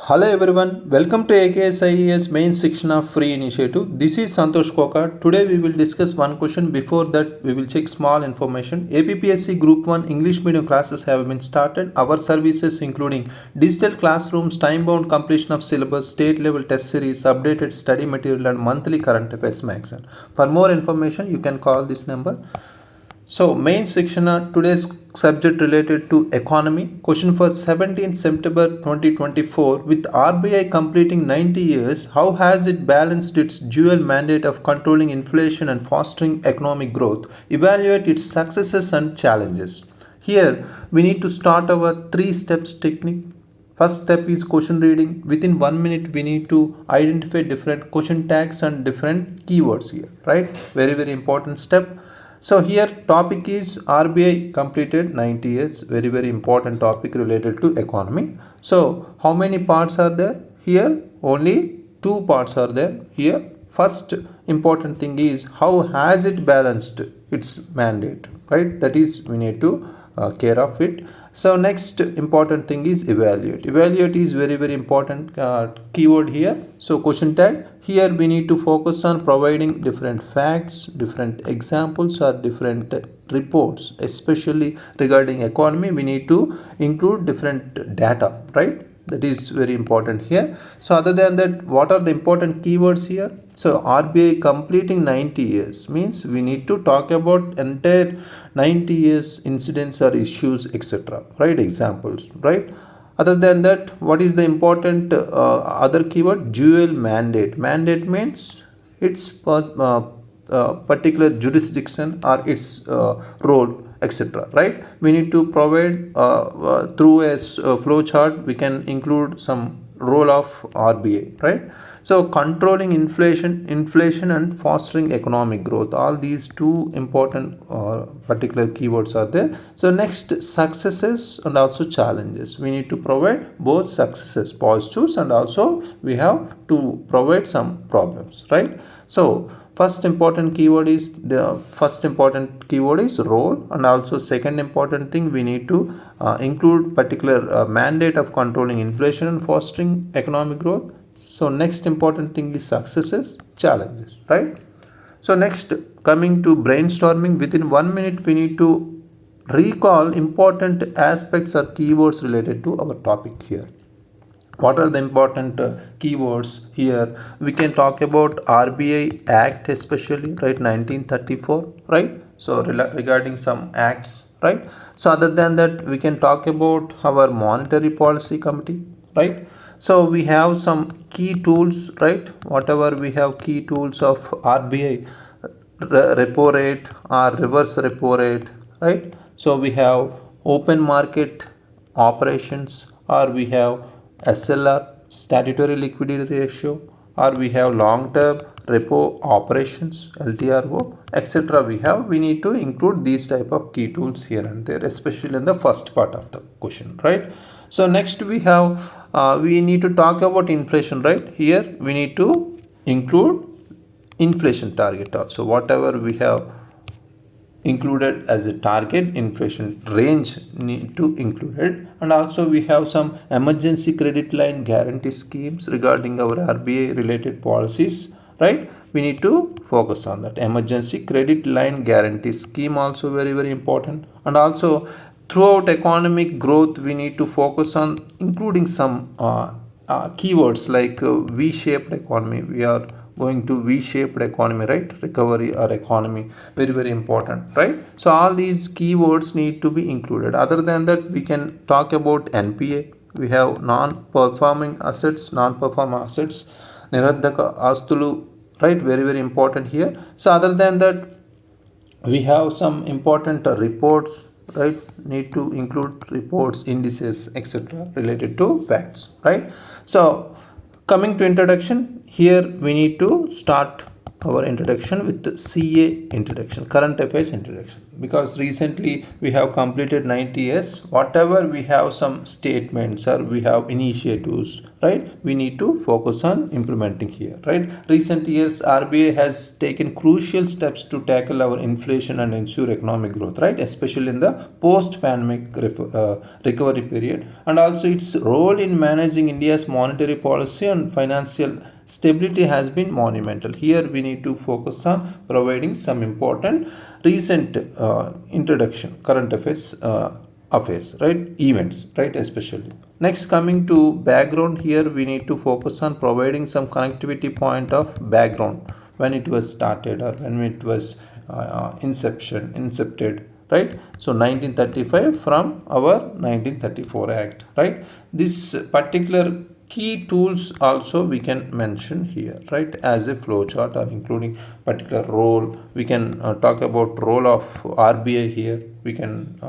Hello everyone, welcome to AKS IES main Shikshna free initiative. This is Santosh Koka. Today we will discuss one question. Before that, we will check small information. APPSC Group 1 English medium classes have been started. Our services including digital classrooms, time-bound completion of syllabus, state level test series, updated study material and monthly current affairs magazine. For more information, you can call this number. So main section are today's subject related to economy. Question for 17th September 2024. With RBI completing 90 years, how has it balanced its dual mandate of controlling inflation and fostering economic growth? Evaluate its successes and challenges. Here we need to start our 3 steps technique. First step is question reading. Within 1 minute we need to identify different question tags and different keywords here, right? Very important step. So here topic is RBI completed 90 years, very important topic related to economy. So how many parts are there? Here only 2 parts are there here. First important thing is how has it balanced its mandate, right? That is we need to care of it. So next important thing is evaluate. Evaluate is very important keyword here. So question tag, here we need to focus on providing different facts, different examples or different reports, especially regarding economy. We need to include different data, right? That is very important here. So other than that, what are the important keywords here? So RBI completing 90 years means we need to talk about entire 90 years incidents or issues, etc. Right? Examples, right? Other than that, what is the important other keyword? Dual mandate. Mandate means its particular jurisdiction or its role, etc. Right? We need to provide through a flow chart. We can include some role of RBI, right? So controlling inflation and fostering economic growth. All these two important particular keywords are there. So next, successes and also challenges. We need to provide both successes, positives, and also we have to provide some problems, right? So first important keyword is role, and also second important thing we need to include particular mandate of controlling inflation and fostering economic growth. So next important thing is successes, challenges, right? So next, coming to brainstorming, within 1 minute we need to recall important aspects or keywords related to our topic here. What are the important keywords here? We can talk about RBI Act, especially, right? 1934, right? So regarding some acts, right? So other than that, we can talk about our monetary policy committee, right? So we have some key tools, right? Whatever we have key tools of RBI, repo rate or reverse repo rate, right? So we have open market operations, or we have SLR, statutory liquidity ratio, or we have long term repo operations, LTRO, etc. We need to include these type of key tools here and there, especially in the first part of the question, right? So next we have we need to talk about inflation, right? Here we need to include inflation target also. Whatever we have included as a target inflation range need to include it. And also we have some emergency credit line guarantee schemes regarding our RBI related policies, right? We need to focus on that emergency credit line guarantee scheme, also very important. And also throughout economic growth we need to focus on including some keywords like V-shaped economy. We are going to V-shaped economy, right? Recovery or economy, very important, right? So all these keywords need to be included. Other than that, we can talk about NPA. We have non-performing assets, Niradhaka Astulu, right? Very important here. So other than that, we have some important reports, right? Need to include reports, indices, etc. related to facts, right? So coming to introduction, here we need to start our introduction with the CA introduction, current affairs introduction, because recently we have completed 90 years. Whatever we have some statements or we have initiatives, right, we need to focus on implementing here, right. Recent years RBI has taken crucial steps to tackle our inflation and ensure economic growth, right, especially in the post pandemic recovery period, and also its role in managing India's monetary policy and financial stability has been monumental. Here we need to focus on providing some important recent introduction, current affairs, right, events, right, especially. Next, coming to background, here we need to focus on providing some connectivity point of background, when it was started or when it was incepted, right. So 1935 from our 1934 Act, right. This particular key tools also we can mention here, right, as a flow chart or including particular role. We can talk about role of RBI here. We can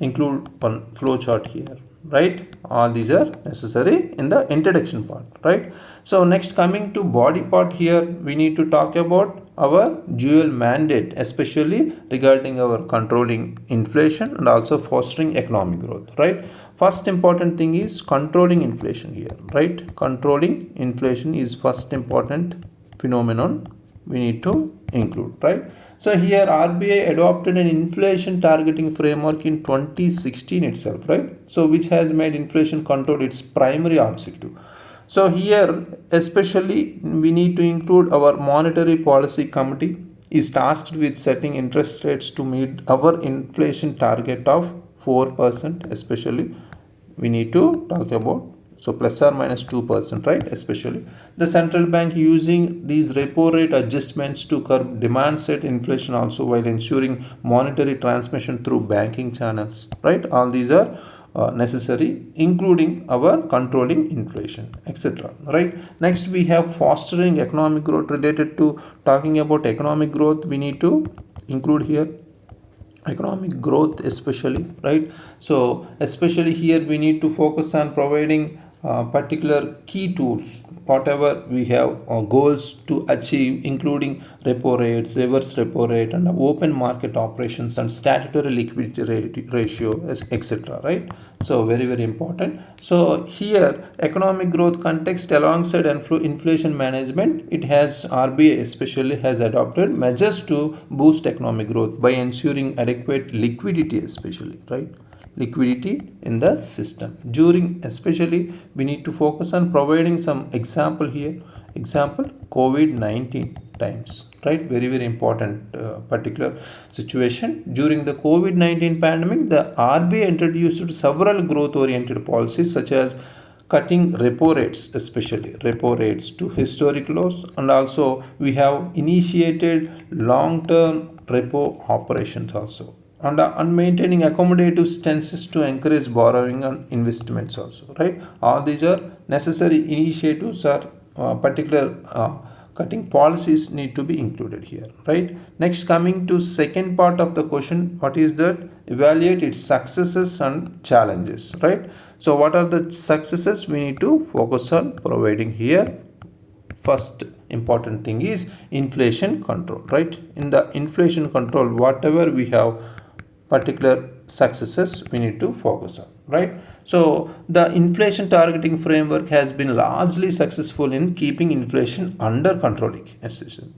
include one flow chart here, right. All these are necessary in the introduction part, right. So next, coming to body part, here we need to talk about our dual mandate, especially regarding our controlling inflation and also fostering economic growth, right. First important thing is controlling inflation here, right. Controlling inflation is first important phenomenon we need to include, right. So here RBI adopted an inflation targeting framework in 2016 itself, right. So which has made inflation control its primary objective. So here especially we need to include our monetary policy committee is tasked with setting interest rates to meet our inflation target of 4%, especially we need to talk about, so plus or minus 2%, right, especially the central bank using these repo rate adjustments to curb demand side inflation also, while ensuring monetary transmission through banking channels, right. All these are necessary, including our controlling inflation, etc., right. Next, we have fostering economic growth. Related to talking about economic growth, we need to include here economic growth, especially, right. So especially here we need to focus on providing particular key tools, whatever we have goals to achieve, including repo rates, reverse repo rate, and open market operations, and statutory liquidity ratio, etc., right. So very important. So here economic growth context alongside inflation management, it has RBI especially has adopted measures to boost economic growth by ensuring adequate liquidity, especially, right, liquidity in the system. During, especially we need to focus on providing some example here, example COVID-19 times, right, very important particular situation. During the COVID-19 pandemic, the RBI introduced several growth oriented policies, such as cutting repo rates, especially repo rates to historic lows, and also we have initiated long term repo operations also, and maintaining accommodative stances to encourage borrowing and investments also, right. All these are necessary initiatives or particular cutting policies need to be included here, right. Next, coming to second part of the question, what is that? Evaluate its successes and challenges, right. So what are the successes we need to focus on providing here? First important thing is inflation control, right. In the inflation control, whatever we have particular successes we need to focus on, right. So the inflation targeting framework has been largely successful in keeping inflation under control, essentially.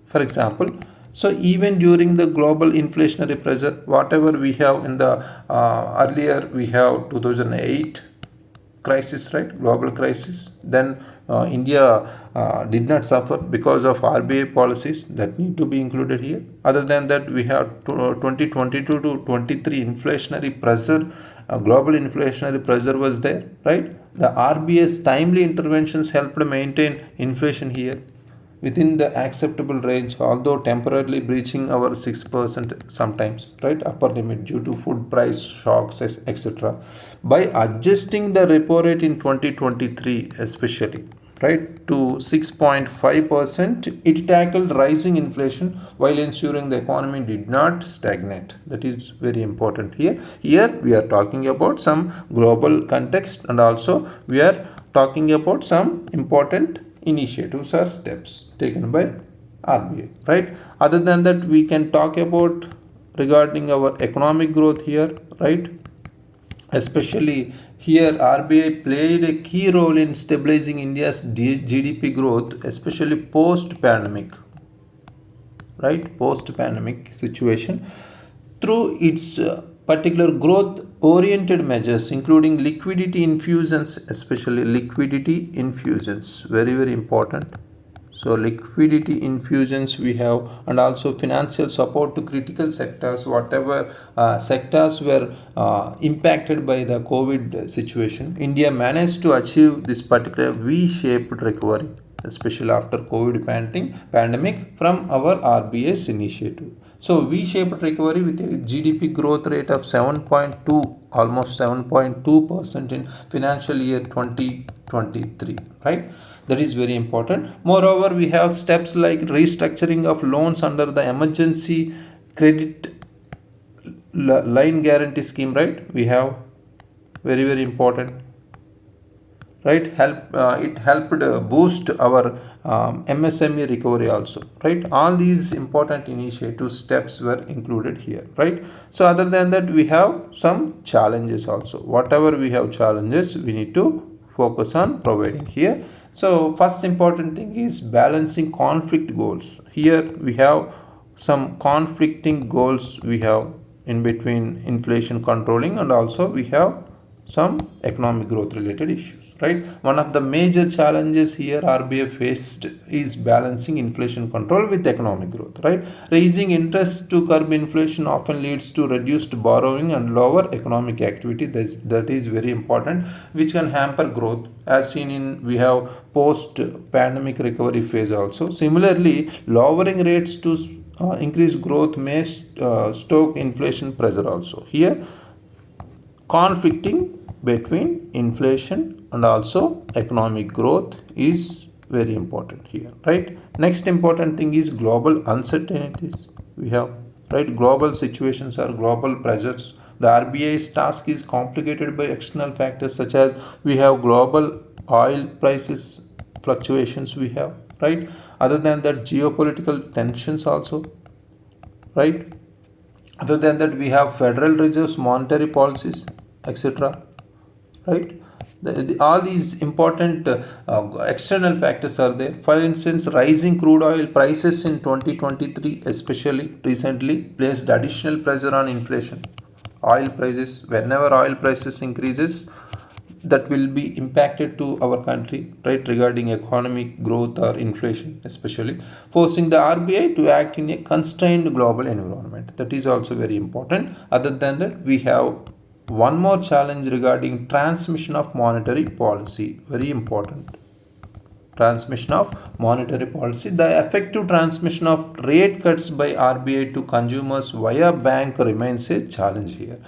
For example, so even during the global inflationary pressure, whatever we have in the earlier, we have 2008 crisis, right, global crisis. Then India did not suffer because of RBI policies that need to be included here. Other than that, we have 2022 to 23 inflationary pressure, global inflationary pressure was there, right. The RBI's timely interventions helped maintain inflation here within the acceptable range, although temporarily breaching our 6% sometimes, right, upper limit due to food price shocks, etc. By adjusting the repo rate in 2023, especially, right, to 6.5%, it tackled rising inflation while ensuring the economy did not stagnate. That is very important here. Here we are talking about some global context, and also we are talking about some important initiatives or steps taken by RBI, right? Other than that, we can talk about regarding our economic growth here, right? Especially here, RBI played a key role in stabilizing India's GDP growth, especially post pandemic, right? Post pandemic situation through its particular growth oriented measures, including liquidity infusions, especially liquidity infusions, very, very important. So liquidity infusions we have, and also financial support to critical sectors, whatever sectors were impacted by the COVID situation. India managed to achieve this particular V-shaped recovery, especially after COVID pandemic from our RBS initiative. So V-shaped recovery with a GDP growth rate of 7.2, almost 7.2% in financial year 2023, right? That is very important. Moreover, we have steps like restructuring of loans under the emergency credit line guarantee scheme, right? We have very, very important, right? It helped boost our MSME recovery also, right? All these important initiative steps were included here, right? So other than that, we have some challenges also. Whatever we have challenges, we need to focus on providing here. So first important thing is balancing conflict goals. Here we have some conflicting goals we have in between inflation controlling, and also we have some economic growth related issues, right? One of the major challenges here RBI faced is balancing inflation control with economic growth, right? Raising interest to curb inflation often leads to reduced borrowing and lower economic activity. That is very important, which can hamper growth, as seen in we have post pandemic recovery phase also. Similarly, lowering rates to increase growth may stoke inflation pressure also. Here conflicting between inflation and also economic growth is very important here, right? Next important thing is global uncertainties we have, right? Global situations or global pressures. The RBI's task is complicated by external factors, such as we have global oil prices fluctuations we have, right? Other than that, geopolitical tensions also, right? Other than that, we have Federal Reserve's monetary policies, etc., right? All these important external factors are there. For instance, rising crude oil prices in 2023, especially recently, placed additional pressure on inflation. Oil prices, whenever oil prices increases, that will be impacted to our country, right, regarding economic growth or inflation, especially forcing the RBI to act in a constrained global environment. That is also very important. Other than that, we have one more challenge regarding transmission of monetary policy, very important. Transmission of monetary policy. The effective transmission of rate cuts by RBI to consumers via bank remains a challenge here,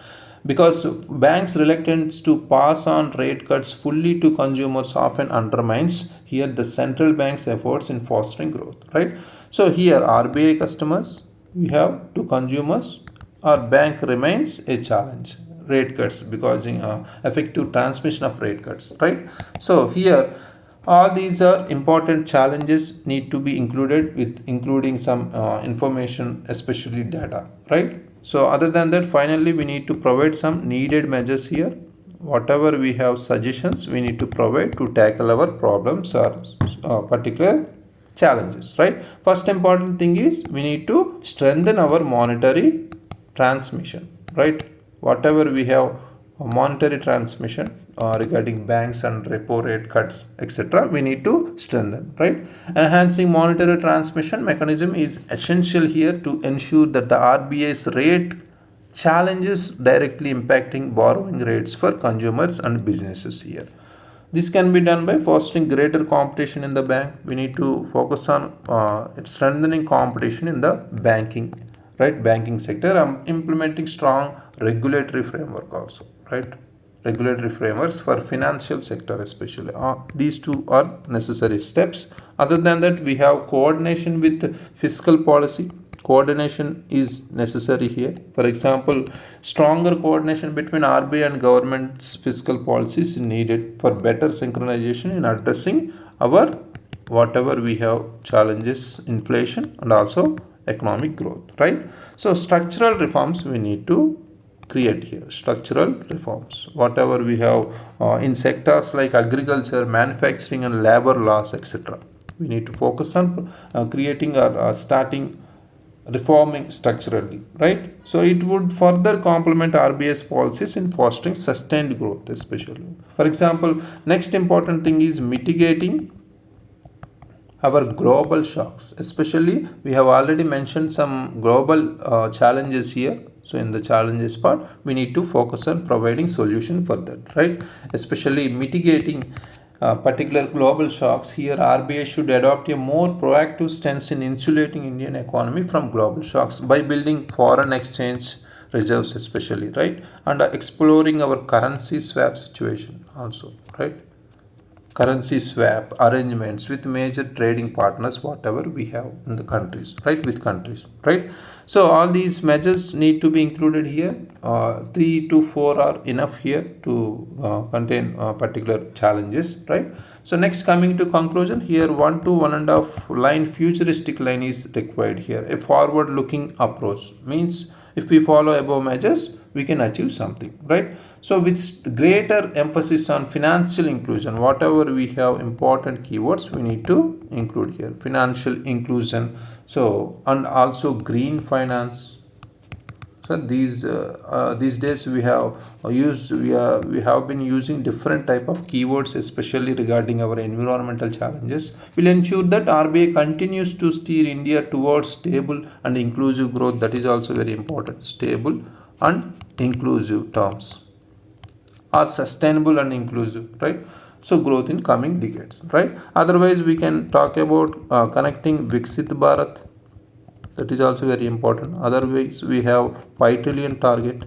because banks' reluctance to pass on rate cuts fully to consumers often undermines here the central bank's efforts in fostering growth, right? So here RBI customers we have to consumers or bank remains a challenge, rate cuts, because in effective transmission of rate cuts, right? So here all these are important challenges need to be included, with including some information, especially data, right? So other than that, finally we need to provide some needed measures here. Whatever we have suggestions, we need to provide to tackle our problems or particular challenges, right? First important thing is we need to strengthen our monetary transmission, right? Whatever we have monetary transmission regarding banks and repo rate cuts, etc., we need to strengthen, right? Enhancing monetary transmission mechanism is essential here to ensure that the RBI's rate challenges directly impacting borrowing rates for consumers and businesses here. This can be done by fostering greater competition in the bank. We need to focus on strengthening competition in the banking, right? Banking sector. Implementing strong regulatory framework also, right? Regulatory frameworks for financial sector especially. These two are necessary steps. Other than that, we have coordination with fiscal policy. Coordination is necessary here. For example, stronger coordination between RBI and government's fiscal policies is needed for better synchronization in addressing our whatever we have challenges, inflation and also economic growth, right? So structural reforms we need to create here. Structural reforms, whatever we have in sectors like agriculture, manufacturing and labor laws, etc. We need to focus on creating or starting reforming structurally, right? So it would further complement RBI's policies in fostering sustained growth, especially. For example, next important thing is mitigating our global shocks. Especially, we have already mentioned some global challenges here. So in the challenges part, we need to focus on providing solution for that, right? Especially mitigating particular global shocks. Here, RBI should adopt a more proactive stance in insulating Indian economy from global shocks by building foreign exchange reserves, especially, right? And exploring our currency swap situation also, right? Currency swap arrangements with major trading partners, whatever we have in the countries, right? With countries, right? So all these measures need to be included here. 3 to 4 are enough here to contain particular challenges, right? So next, coming to conclusion, here 1 to 1.5 line futuristic line is required here. A forward looking approach means if we follow above measures, we can achieve something, right? So with greater emphasis on financial inclusion, whatever we have important keywords, we need to include here. Financial inclusion, so and also green finance. So these days we have we have been using different type of keywords, especially regarding our environmental challenges. Will ensure that RBI continues to steer India towards stable and inclusive growth. That is also very important. Stable and inclusive terms are sustainable and inclusive, right? So growth in coming decades, right? Otherwise, we can talk about connecting Viksit Bharat. That is also very important. Otherwise, we have 5 trillion target,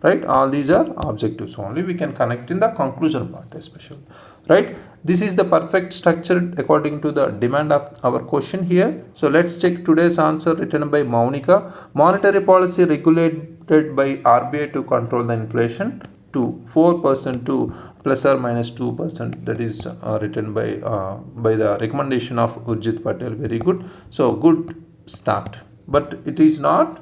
right? All these are objectives only. We can connect in the conclusion part, especially, right? This is the perfect structure according to the demand of our question here. So let's check today's answer written by Maunika. Monetary policy regulated by RBI to control the inflation to 4% to plus or minus 2%. That is written by the recommendation of Urjit Patel. Very good. So good start, but it is not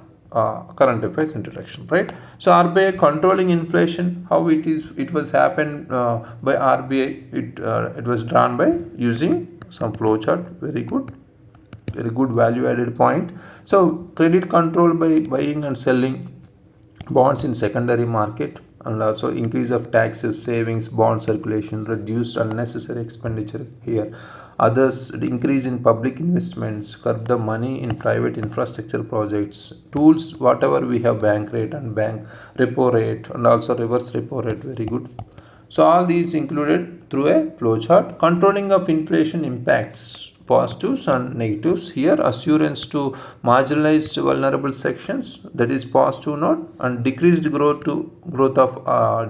current affairs introduction, right? So RBI controlling inflation, how it was happened by RBI. It was drawn by using some flow chart. Very good, very good value added point. So credit control by buying and selling bonds in secondary market, and also increase of taxes, savings, bond circulation, reduced unnecessary expenditure here. Others, the increase in public investments, curb the money in private infrastructure projects, tools, whatever we have, bank rate and bank repo rate, and also reverse repo rate. Very good. So all these included through a flow chart. Controlling of inflation impacts, positives and negatives here. Assurance to marginalized vulnerable sections, that is positive note, and decreased growth of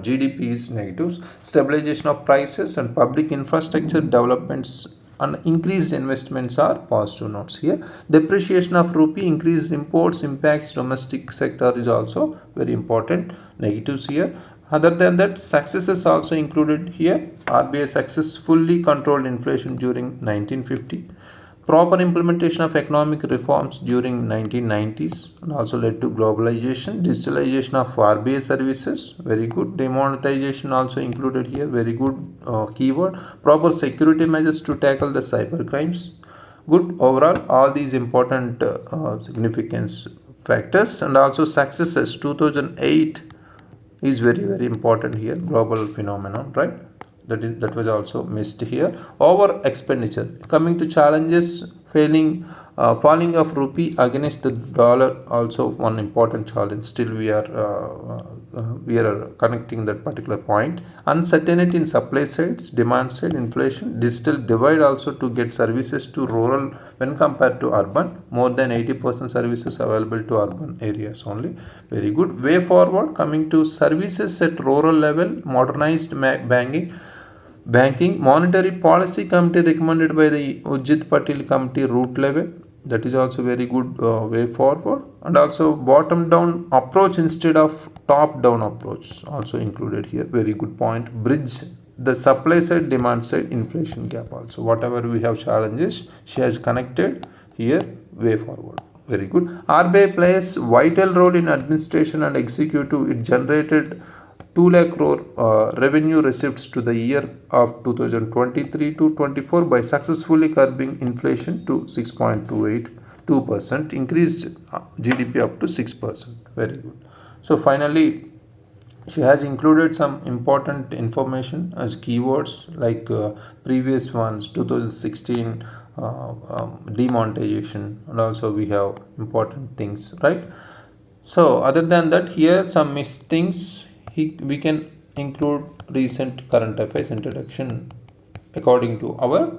GDP is negatives. Stabilization of prices and public infrastructure developments and increased investments are positive notes here. Depreciation of rupee, increased imports impacts domestic sector is also very important, negatives here. Other than that, successes also included here. RBI successfully controlled inflation during 1950. Proper implementation of economic reforms during 1990s and also led to globalization. Digitalization of RBI services, very good. Demonetization also included here, very good keyword. Proper security measures to tackle the cyber crimes. Good overall, all these important significance factors. And also successes 2008 is very important here. Global phenomenon, right? That was also missed here. Over expenditure. Coming to challenges, falling of rupee against the dollar, also one important challenge. Still we are connecting that particular point. Uncertainty in supply sides, demand side, inflation, digital divide also to get services to rural when compared to urban. More than 80% services available to urban areas only. Very good. Way forward, coming to services at rural level, modernized banking, monetary policy committee recommended by the Urjit Patel committee root level. That is also very good way forward. And also bottom down approach instead of top down approach also included here. Very good point. Bridge the supply side demand side inflation gap also. Whatever we have challenges, she has connected here way forward. Very good. RBI plays vital role in administration and executive. It generated 2 lakh crore revenue receipts to the year of 2023 to 24 by successfully curbing inflation to 6.282%, increased GDP up to 6%. Very good. So finally, she has included some important information as keywords like previous ones 2016 demonetization, and also we have important things, right? So other than that, here some missed things, we can include recent current affairs introduction according to our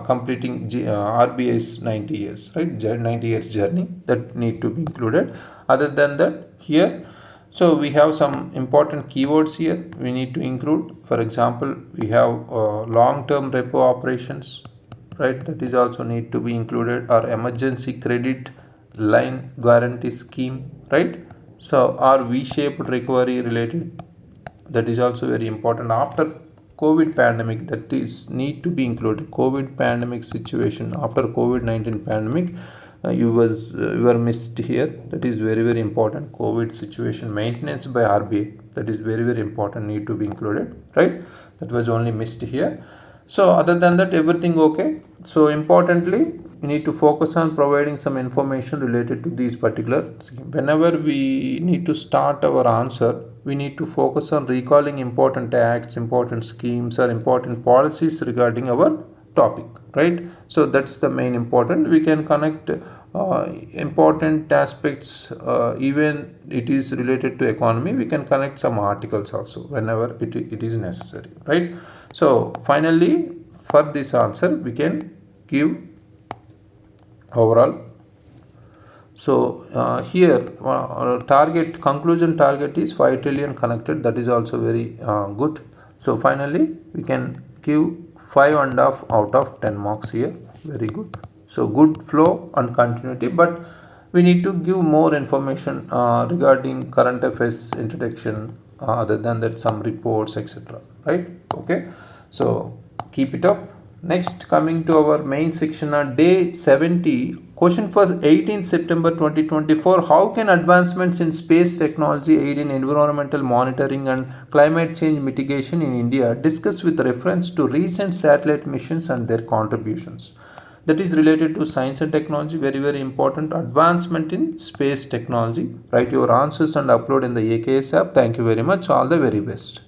completing RBI's 90 years, right? 90 years journey that need to be included. Other than that, here, so we have some important keywords here we need to include. For example, we have long-term repo operations, right? That is also need to be included, or emergency credit line guarantee scheme, right? So our V-shaped recovery related, that is also very important after COVID pandemic, that is need to be included. COVID pandemic situation, after COVID-19 pandemic, you were missed here. That is very, very important. COVID situation maintenance by RBI, that is very, very important, need to be included, right? That was only missed here. So other than that, everything okay. So importantly, we need to focus on providing some information related to these particular scheme. Whenever we need to start our answer, we need to focus on recalling important acts, important schemes, or important policies regarding our topic, right? So that's the main important. We can connect important aspects, even it is related to economy, we can connect some articles also whenever it is necessary, right? So finally, for this answer we can give overall. So here target, conclusion target is 5 trillion connected, that is also very good. So finally we can give 5.5 out of 10 marks here. Very good. So good flow and continuity, but we need to give more information regarding current affairs introduction, other than that some reports, etc., right? Okay, so keep it up. Next, coming to our main section on day 70, question for 18th September 2024. How can advancements in space technology aid in environmental monitoring and climate change mitigation in India? Discuss with reference to recent satellite missions and their contributions. That is related to science and technology. Very, very important advancement in space technology. Write your answers and upload in the AKS app. Thank you very much. All the very best.